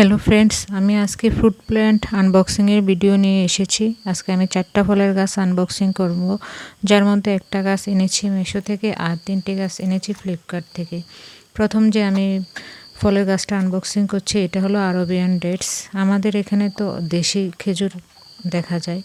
Hello friends, আমি আজকে fruit plant আনবক্সিংয়ের video নিয়ে এসেছি। আজকে আমি 4টা ফলের গাছ আনবক্সিং করব, যার মধ্যে একটা গাছ এনেছি মিশো থেকে আর 3টে গাছ এনেছি ফ্লিপকার্ট থেকে। প্রথম যে আমি ফলের গাছটা আনবক্সিং করছি এটা হলো আরবিয়ান ডেটস। আমাদের এখানে তো দেশি খেজুর দেখা যায়,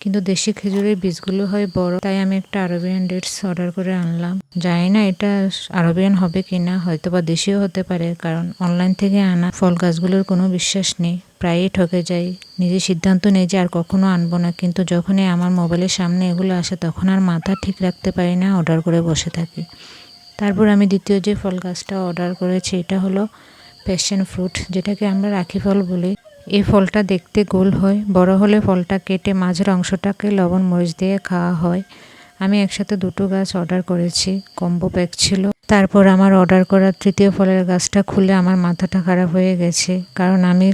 কিন্তু দেশি খেজুরের বীজগুলো হয় বড়, তাই আমি একটা আরবিয়ান ডেটস অর্ডার করে আনলাম। জানি না এটা আরবিয়ান হবে কিনা, হয়তো বা দেশিও হতে পারে, কারণ অনলাইন থেকে আনা ফল গাছগুলোর কোনো বিশ্বাস নেই, প্রায়ই ঠকে যাই। নিজে সিদ্ধান্ত নেই যে আর কখনো আনবো না, কিন্তু যখনই আমার মোবাইলের সামনে এগুলো আসে তখন আর মাথা ঠিক রাখতে পারি না, অর্ডার করে বসে থাকি। তারপর আমি দ্বিতীয় যে ফল গাছটা অর্ডার করেছি এটা হলো প্যাশন ফ্রুট, যেটাকে আমরা রাখি ফল বলি। এই ফলটা দেখতে গোল হয়, বড় হলে ফলটা কেটে মাঝের অংশটাকে লবণ মরিচ দিয়ে খাওয়া হয়। আমি একসাথে দুটো গাছ অর্ডার করেছি, কম্বো প্যাক ছিল। তারপর আমার অর্ডার করা তৃতীয় ফলের গাছটা খুলে আমার মাথাটা খারাপ হয়ে গেছে, কারণ আমি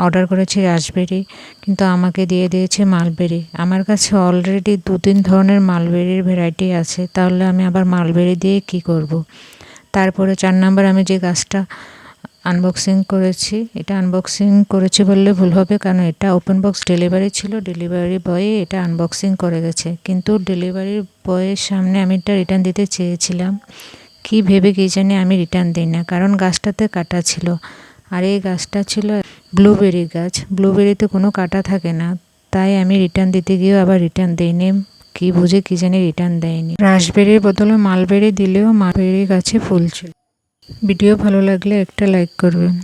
অর্ডার করেছি রাসবেরি, কিন্তু আমাকে দিয়ে দিয়েছে মালবেরি। আমার কাছে অলরেডি 2-3 ধরনের মালবেরির ভ্যারাইটি আছে, তাহলে আমি আবার মালবেরি দিয়ে কি করব। তারপরে 4 নাম্বার আমি যে গাছটা আনবক্সিং করেছি, এটা আনবক্সিং করেছি বললে ভুল হবে, কারণ এটা ওপেন বক্স ডেলিভারি ছিল। ডেলিভারি বয় এটা আনবক্সিং করে গেছে, কিন্তু ডেলিভারি বয়ের সামনে আমি এটা রিটার্ন দিতে চেয়েছিলাম। কি ভেবে কি জানি আমি রিটার্ন দিই না, কারণ গাছটাতে কাটা ছিল। আর এই গাছটা ছিল ব্লুবেরি গাছ, ব্লুবেরিতে কোনো কাটা থাকে না, তাই আমি রিটার্ন দিতে গিয়েও আবার রিটার্ন দিইনি। কি বুঝে কি জানি রিটার্ন দেয়নি। রাসবেরির বদলে মালবেরি দিলেও মালবেরি গাছে ফুল ছিল। ভিডিও ভালো লাগলে একটা লাইক করবেন।